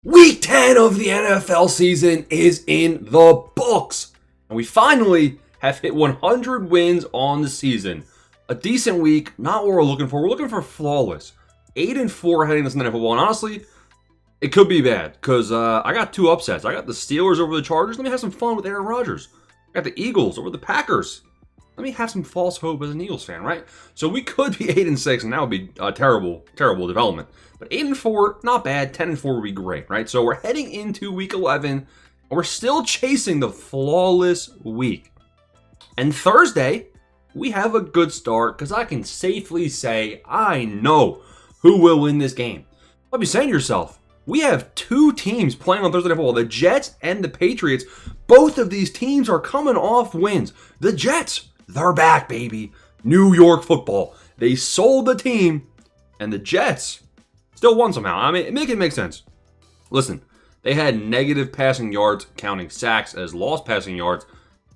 Week 10 of the NFL season is in the books. And we finally have hit 100 wins on the season. A decent week, not what we're looking for. We're looking for flawless. 8-4 heading this Sunday Night Football. And honestly, it could be bad because I got two upsets. I got the Steelers over the Chargers. Let me have some fun with Aaron Rodgers. I got the Eagles over the Packers. Let me have some false hope as an Eagles fan, right? So we could be 8-6, and that would be a terrible, terrible development. But 8-4, not bad. 10-4 would be great, right? So we're heading into Week 11, and we're still chasing the flawless week. And Thursday, we have a good start because I can safely say I know who will win this game. I'll be saying to yourself, we have two teams playing on Thursday Night Football, the Jets and the Patriots. Both of these teams are coming off wins. The Jets, they're back, baby. New York football. They sold the team, and the Jets still won somehow. I mean, make it make sense. Listen, they had negative passing yards, counting sacks as lost passing yards,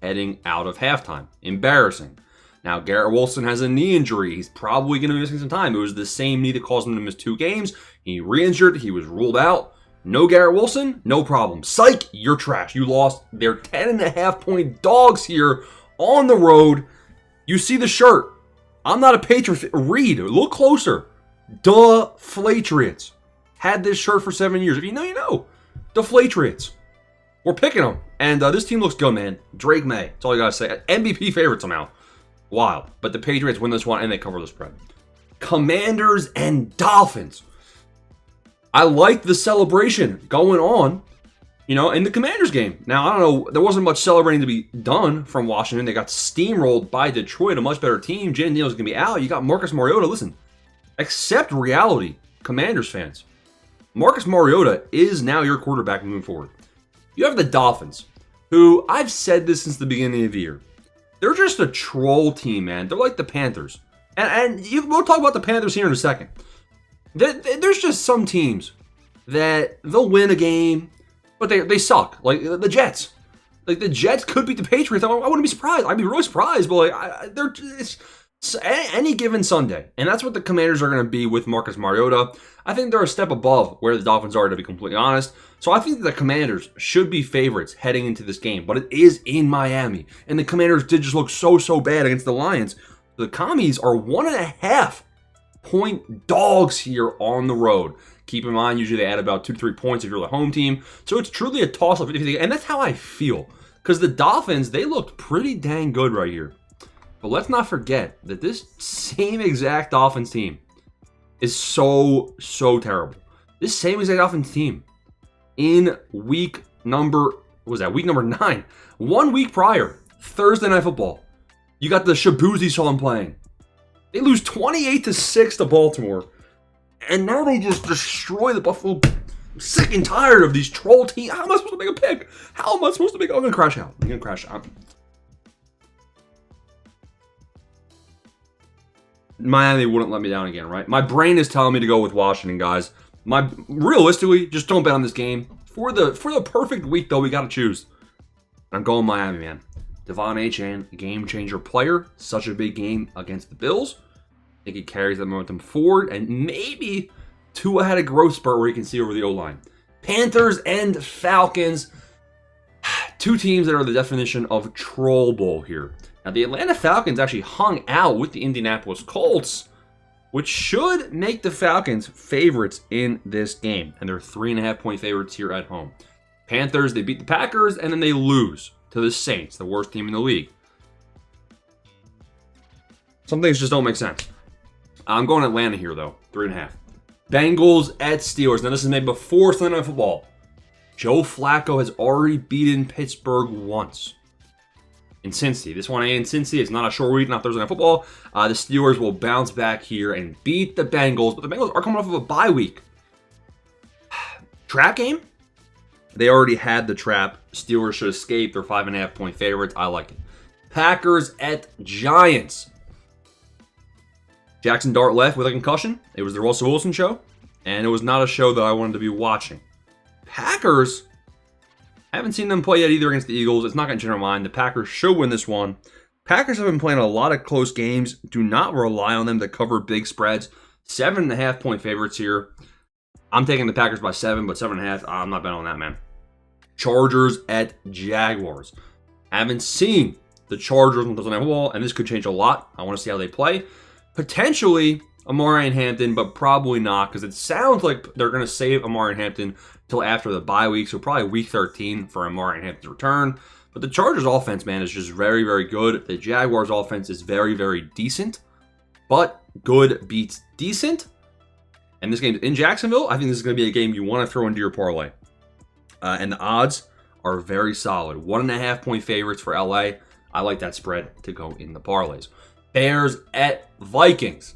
heading out of halftime. Embarrassing. Now, Garrett Wilson has a knee injury. He's probably going to be missing some time. It was the same knee that caused him to miss 2 games. He re-injured. He was ruled out. No Garrett Wilson, no problem. Psych, you're trash. You lost. They're 10.5-point dogs here on the road. You see the shirt. I'm not a Patriot. Read. Look closer. Deflatriots. Had this shirt for 7 years. If you know, you know. Deflatriots. We're picking them. And this team looks good, man. Drake May. That's all I got to say. MVP favorite somehow. Wild. But the Patriots win this one and they cover the spread. Commanders and Dolphins. I like the celebration going on, in the Commanders game. Now, I don't know. There wasn't much celebrating to be done from Washington. They got steamrolled by Detroit, a much better team. Jaden Daniels is going to be out. You got Marcus Mariota. Listen, accept reality, Commanders fans. Marcus Mariota is now your quarterback moving forward. You have the Dolphins, who I've said this since the beginning of the year. They're just a troll team, man. They're like the Panthers. And we'll talk about the Panthers here in a second. There's just some teams that they'll win a game, but they suck. Like the Jets. Like the Jets could beat the Patriots. I wouldn't be surprised. I'd be really surprised, but it's any given Sunday. And that's what the Commanders are going to be with Marcus Mariota. I think they're a step above where the Dolphins are, to be completely honest. So I think the Commanders should be favorites heading into this game, but it is in Miami. And the Commanders did just look so bad against the Lions. The Commies are 1.5-point dogs here on the road. Keep in mind, usually they add about 2 to 3 points if you're the home team. So it's truly a toss-up. And that's how I feel. Because the Dolphins, they looked pretty dang good right here. But let's not forget that this same exact Dolphins team is so terrible. This same exact Dolphins team in week number 9. 1 week prior, Thursday Night Football. You got the Shabuzi song playing. They lose 28-6 to Baltimore. And now they just destroy the Buffalo. I'm sick and tired of these troll teams. How am I supposed to make a pick? How am I supposed to make? I'm going to crash out. Miami wouldn't let me down again, right? My brain is telling me to go with Washington, guys. Realistically, just don't bet on this game. For the perfect week, though, we got to choose. I'm going Miami, man. Devon Achane, game-changer player. Such a big game against the Bills. I think he carries that momentum forward. And maybe Tua had a growth spurt where you can see over the O-line. Panthers and Falcons. Two teams that are the definition of troll bowl here. Now, the Atlanta Falcons actually hung out with the Indianapolis Colts, which should make the Falcons favorites in this game. And they're 3.5-point favorites here at home. Panthers, they beat the Packers, and then they lose to the Saints, the worst team in the league. Some things just don't make sense. I'm going Atlanta here, though. 3.5. Bengals at Steelers. Now, this is made before Sunday Night Football. Joe Flacco has already beaten Pittsburgh once. In Cincy. This one in Cincy. It's not a short week, not Thursday Night Football. The Steelers will bounce back here and beat the Bengals. But the Bengals are coming off of a bye week. Trap game? They already had the trap. Steelers should escape. They're 5.5-point favorites. I like it. Packers at Giants. Jackson Dart left with a concussion. It was the Russell Wilson show. And it was not a show that I wanted to be watching. Packers, I haven't seen them play yet either against the Eagles. It's not going to change my mind. The Packers should win this one. Packers have been playing a lot of close games. Do not rely on them to cover big spreads. 7.5-point favorites here. I'm taking the Packers by 7, but 7.5, I'm not betting on that, man. Chargers at Jaguars. Haven't seen the Chargers on Thursday Night Football, and this could change a lot. I want to see how they play. Potentially Amari and Hampton, but probably not, because it sounds like they're going to save Amari and Hampton until after the bye week, so probably week 13 for Amari and Hampton's return. But the Chargers offense, man, is just very, very good. The Jaguars offense is very, very decent, but good beats decent. And this game's in Jacksonville. I think this is going to be a game you want to throw into your parlay. And the odds are very solid. 1.5 point favorites for LA. I like that spread to go in the parlays. Bears at Vikings.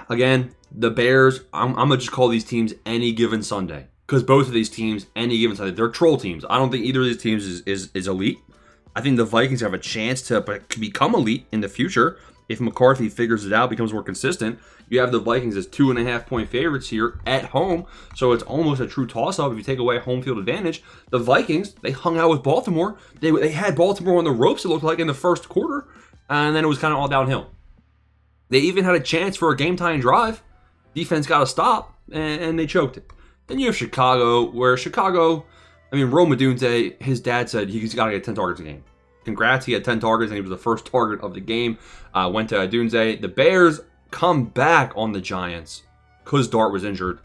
Again, the Bears, I'm going to just call these teams any given Sunday. Because both of these teams, any given Sunday, they're troll teams. I don't think either of these teams is elite. I think the Vikings have a chance to become elite in the future. If McCarthy figures it out, becomes more consistent. You have the Vikings as 2.5 point favorites here at home. So it's almost a true toss-up if you take away home field advantage. The Vikings, they hung out with Baltimore. They had Baltimore on the ropes, it looked like, in the first quarter. And then it was kind of all downhill. They even had a chance for a game-tying drive. Defense got a stop, and they choked it. Then you have Chicago, where Rome Odunze, his dad said he's got to get 10 targets a game. Congrats, he had 10 targets, and he was the first target of the game. Went to Odunze. The Bears come back on the Giants because Dart was injured.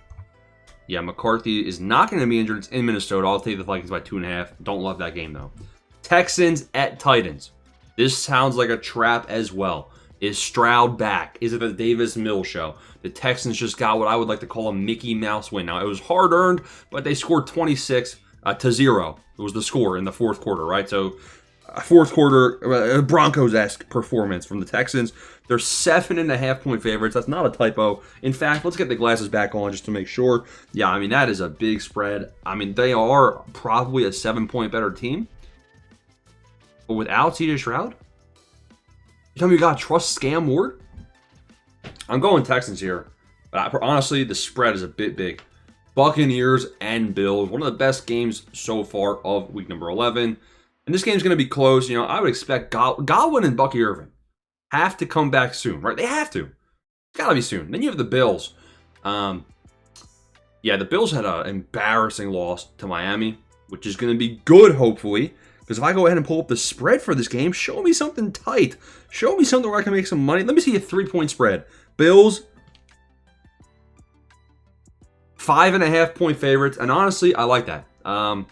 Yeah, McCarthy is not going to be injured. It's in Minnesota. I'll take the Vikings by 2.5. Don't love that game, though. Texans at Titans. This sounds like a trap as well. Is Stroud back? Is it the Davis Mills show? The Texans just got what I would like to call a Mickey Mouse win. Now, it was hard-earned, but they scored 26-0. It was the score in the fourth quarter, right? So, a fourth quarter Broncos-esque performance from the Texans. They're 7.5 point favorites. That's not a typo. In fact, let's get the glasses back on just to make sure. Yeah, I mean, that is a big spread. I mean, they are probably a 7-point better team. But without CJ Stroud? You tell me you got to trust Scam Ward? I'm going Texans here. But honestly, the spread is a bit big. Buccaneers and Bills. One of the best games so far of week number 11. And this game's going to be close. You know, I would expect Godwin and Bucky Irvin have to come back soon, right? They have to. It's got to be soon. Then you have the Bills. The Bills had an embarrassing loss to Miami, which is going to be good, hopefully. Because if I go ahead and pull up the spread for this game, show me something tight. Show me something where I can make some money. Let me see a 3-point spread. Bills, 5.5 point favorites. And honestly, I like that. I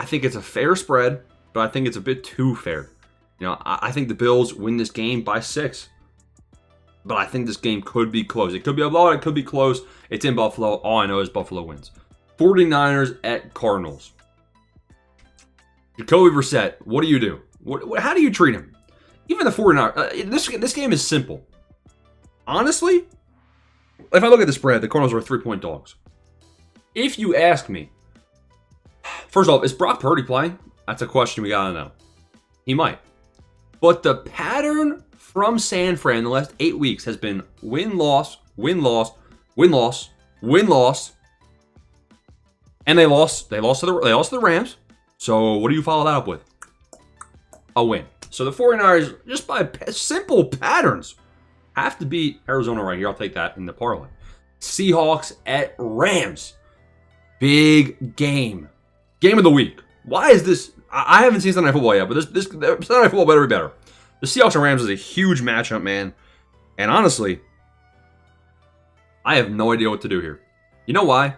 think it's a fair spread, but I think it's a bit too fair. You know, I think the Bills win this game by 6. But I think this game could be close. It could be a blowout. It could be close. It's in Buffalo. All I know is Buffalo wins. 49ers at Cardinals. Jacoby Brissett, what do you do? How do you treat him? Even the 49ers. This game is simple. Honestly, if I look at the spread, the Cardinals are 3-point dogs. If you ask me, first off, is Brock Purdy playing? That's a question we got to know. He might. But the pattern from San Fran in the last 8 weeks has been win-loss, win-loss, win-loss, win-loss. And they lost to the Rams. So what do you follow that up with? A win. So the 49ers, just by simple patterns, have to beat Arizona right here. I'll take that in the parlay. Seahawks at Rams. Big game. Game of the week. Why is this? I haven't seen Sunday Night Football yet, but this Sunday Night Football better be better. The Seahawks and Rams is a huge matchup, man. And honestly, I have no idea what to do here. You know why?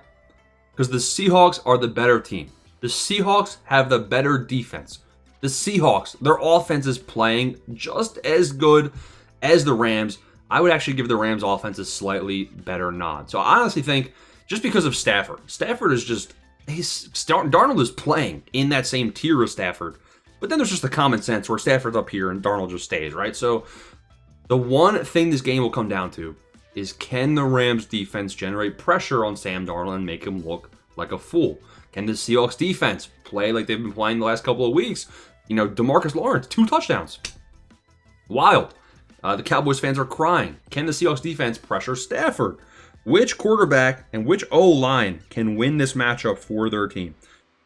Because the Seahawks are the better team. The Seahawks have the better defense. The Seahawks, their offense is playing just as good as the Rams. I would actually give the Rams offense a slightly better nod. So I honestly think just because of Stafford. Stafford is just, Darnold is playing in that same tier as Stafford. But then there's just the common sense where Stafford's up here and Darnold just stays, right? So the one thing this game will come down to is, can the Rams defense generate pressure on Sam Darnold and make him look like a fool? Can the Seahawks defense play like they've been playing the last couple of weeks? You know, DeMarcus Lawrence, 2 touchdowns. Wild. The Cowboys fans are crying. Can the Seahawks defense pressure Stafford? Which quarterback and which O-line can win this matchup for their team?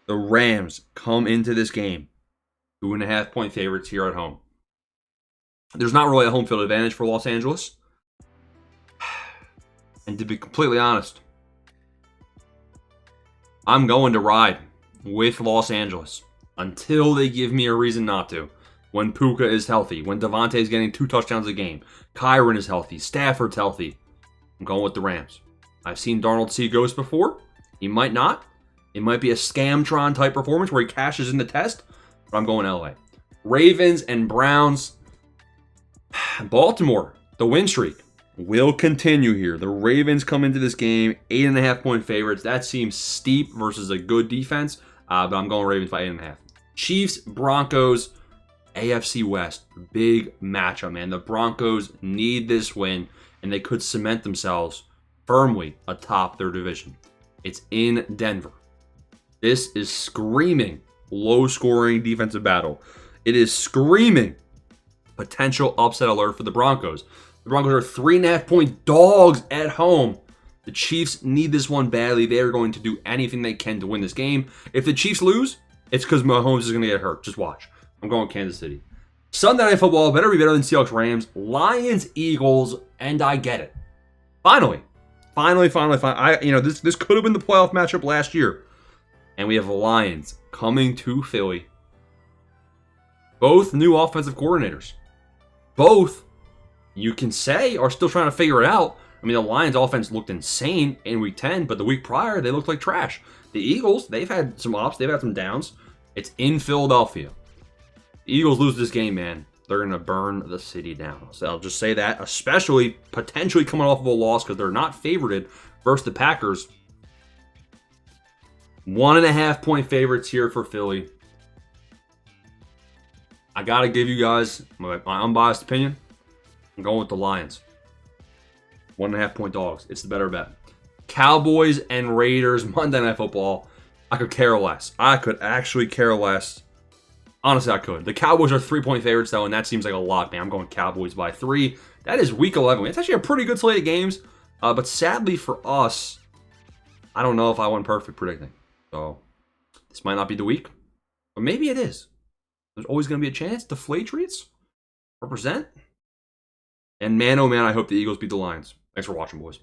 The Rams come into this game 2.5 point favorites here at home. There's not really a home field advantage for Los Angeles. And to be completely honest, I'm going to ride with Los Angeles until they give me a reason not to. When Puka is healthy, when Devontae is getting 2 touchdowns a game, Kyron is healthy, Stafford's healthy, I'm going with the Rams. I've seen Darnold see ghosts before. He might not. It might be a Scamtron type performance where he cashes in the test, but I'm going LA. Ravens and Browns. Baltimore, the win streak will continue here. The Ravens come into this game 8.5-point favorites. That seems steep versus a good defense, but I'm going Ravens by 8.5. Chiefs, Broncos, AFC West, big matchup, man. The Broncos need this win, and they could cement themselves firmly atop their division. It's in Denver. This is screaming low-scoring defensive battle. It is screaming potential upset alert for the Broncos. The Broncos are 3.5-point dogs at home. The Chiefs need this one badly. They are going to do anything they can to win this game. If the Chiefs lose, it's because Mahomes is going to get hurt. Just watch. I'm going Kansas City. Sunday Night Football better be better than Seahawks Rams. Lions Eagles, and I get it. Finally. This could have been the playoff matchup last year. And we have the Lions coming to Philly. Both new offensive coordinators. Both, you can say, are still trying to figure it out. I mean, the Lions offense looked insane in week 10, but the week prior, they looked like trash. The Eagles, they've had some ups, they've had some downs. It's in Philadelphia. The Eagles lose this game, man, they're going to burn the city down. So I'll just say that, especially potentially coming off of a loss because they're not favorited versus the Packers. 1.5-point favorites here for Philly. I got to give you guys my unbiased opinion. I'm going with the Lions. 1.5-point dogs. It's the better bet. Cowboys and Raiders, Monday Night Football. I could care less. I could actually care less. Honestly, I could. The Cowboys are 3-point favorites, though, and that seems like a lot, man. I'm going Cowboys by 3. That is week 11. It's actually a pretty good slate of games. But sadly for us, I don't know if I went perfect predicting. So this might not be the week. But maybe it is. There's always going to be a chance. Deflate treats. Represent. And man, oh man, I hope the Eagles beat the Lions. Thanks for watching, boys.